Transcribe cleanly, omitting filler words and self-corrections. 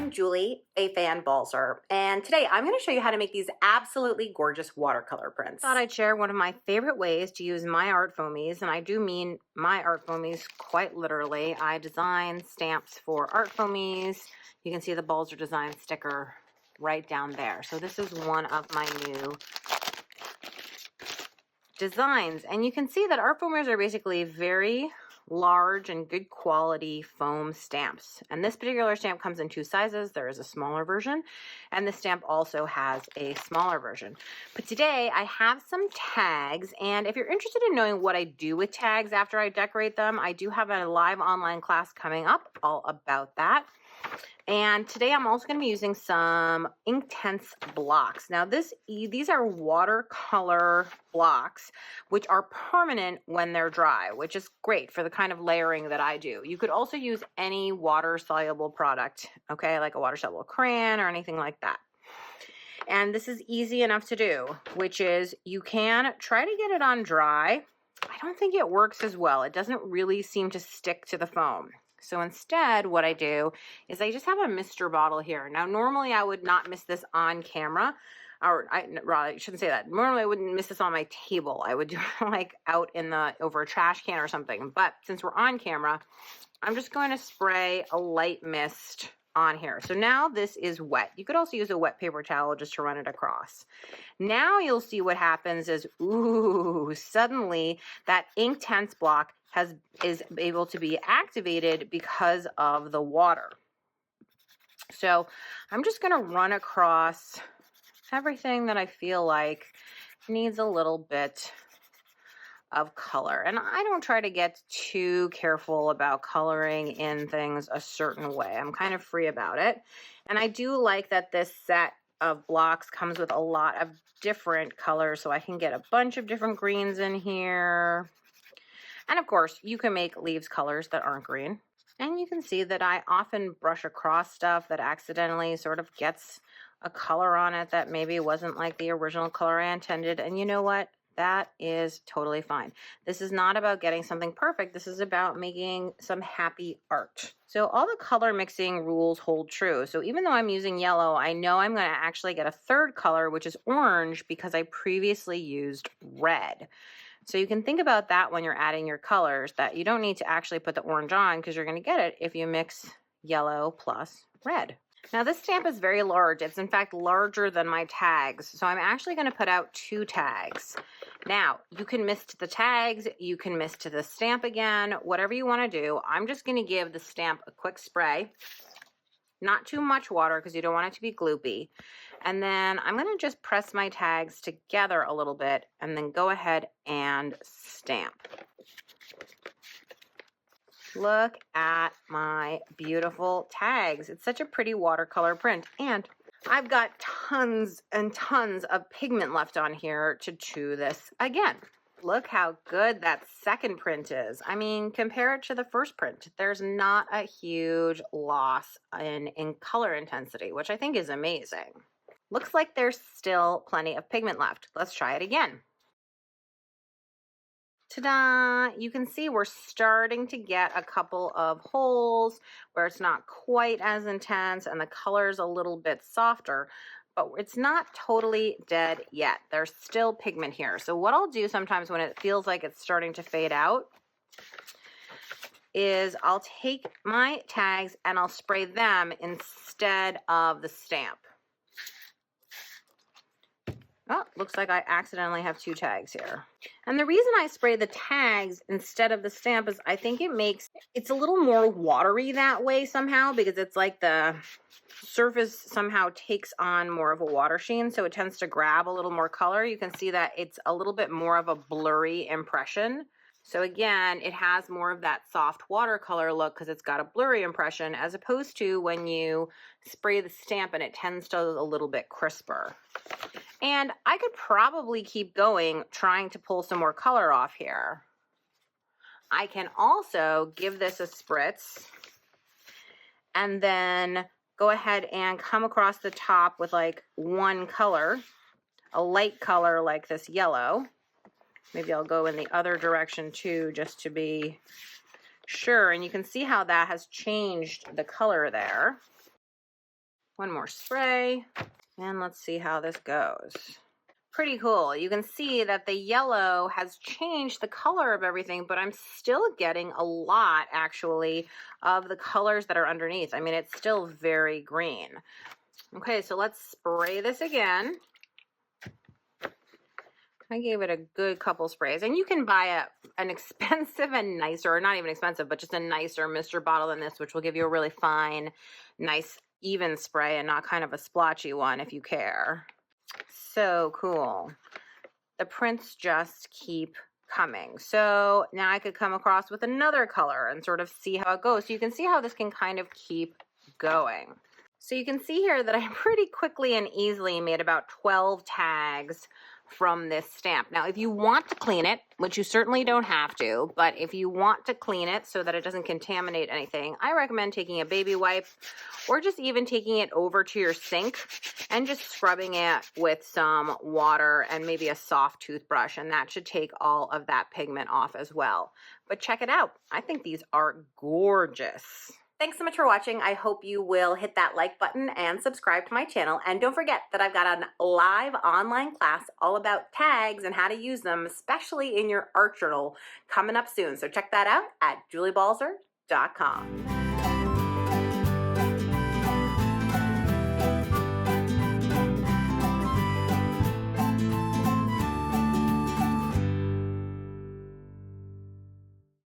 I'm Julie, Fei-Fan Balzer, and today I'm going to show you how to make these absolutely gorgeous watercolor prints. I thought I'd share one of my favorite ways to use my Art Foamies, and I do mean my Art Foamies quite literally. I design stamps for Art Foamies. You can see the Balzer Designs sticker right down there. So this is one of my new designs, and you can see that Art Foamies are basically very large and good quality foam stamps, and this particular stamp comes in two sizes. There is a smaller version, and the stamp also has a smaller version. But today I have some tags, and if you're interested in knowing what I do with tags after I decorate them, I do have a live online class coming up all about that. And today I'm also going to be using some Inktense blocks. Now these are watercolor blocks, which are permanent when they're dry, which is great for the kind of layering that I do. You could also use any water-soluble product, okay, like a water-soluble crayon or anything like that. And this is easy enough to do, which is you can try to get it on dry. I don't think it works as well. It doesn't really seem to stick to the foam. So instead, what I do is I just have a mister bottle here. Now, normally I would not miss this on camera, or I shouldn't say that. Normally I wouldn't miss this on my table. I would do it like out over a trash can or something. But since we're on camera, I'm just going to spray a light mist on here. So now this is wet. You could also use a wet paper towel just to run it across. Now you'll see what happens is, ooh, suddenly that Inktense block is able to be activated because of the water. So I'm just going to run across everything that I feel like needs a little bit of color. And I don't try to get too careful about coloring in things a certain way. I'm kind of free about it. And I do like that this set of blocks comes with a lot of different colors, so I can get a bunch of different greens in here. And of course, you can make leaves colors that aren't green. And you can see that I often brush across stuff that accidentally sort of gets a color on it that maybe wasn't like the original color I intended. And you know what? That is totally fine. This is not about getting something perfect. This is about making some happy art. So all the color mixing rules hold true. So even though I'm using yellow, I know I'm going to actually get a third color, which is orange, because I previously used red. So you can think about that when you're adding your colors, that you don't need to actually put the orange on because you're going to get it if you mix yellow plus red. Now this stamp is very large. It's in fact larger than my tags. So I'm actually going to put out 2 tags. Now you can mist the tags, you can mist the stamp again, whatever you want to do. I'm just going to give the stamp a quick spray. Not too much water because you don't want it to be gloopy. And then I'm going to just press my tags together a little bit and then go ahead and stamp. Look at my beautiful tags. It's such a pretty watercolor print. And I've got tons and tons of pigment left on here to do this again. Look how good that second print is. I mean, compare it to the first print. There's not a huge loss in color intensity, which I think is amazing. Looks like there's still plenty of pigment left. Let's try it again. Ta-da! You can see we're starting to get a couple of holes where it's not quite as intense and the color's a little bit softer, but it's not totally dead yet. There's still pigment here. So what I'll do sometimes when it feels like it's starting to fade out is I'll take my tags and I'll spray them instead of the stamp. Oh, looks like I accidentally have 2 tags here. And the reason I spray the tags instead of the stamp is I think it's a little more watery that way somehow, because it's like the surface somehow takes on more of a water sheen, so it tends to grab a little more color. You can see that it's a little bit more of a blurry impression. So again, it has more of that soft watercolor look because it's got a blurry impression, as opposed to when you spray the stamp and it tends to a little bit crisper. And I could probably keep going trying to pull some more color off here. I can also give this a spritz and then go ahead and come across the top with like one color, a light color like this yellow. Maybe I'll go in the other direction too, just to be sure. And you can see how that has changed the color there. One more spray, and let's see how this goes. Pretty cool. You can see that the yellow has changed the color of everything, but I'm still getting a lot, actually, of the colors that are underneath. I mean, it's still very green. Okay, so let's spray this again. I gave it a good couple sprays, and you can buy an expensive and nicer, or not even expensive, but just a nicer Mr. bottle than this, which will give you a really fine, nice, even spray and not kind of a splotchy one if you care. So cool. The prints just keep coming. So now I could come across with another color and sort of see how it goes. So you can see how this can kind of keep going. So you can see here that I pretty quickly and easily made about 12 tags from this stamp. Now, if you want to clean it, which you certainly don't have to, but if you want to clean it so that it doesn't contaminate anything, I recommend taking a baby wipe or just even taking it over to your sink and just scrubbing it with some water and maybe a soft toothbrush, and that should take all of that pigment off as well. But check it out. I think these are gorgeous. Thanks so much for watching. I hope you will hit that like button and subscribe to my channel. And don't forget that I've got a live online class all about tags and how to use them, especially in your art journal, coming up soon. So check that out at juliebalzer.com.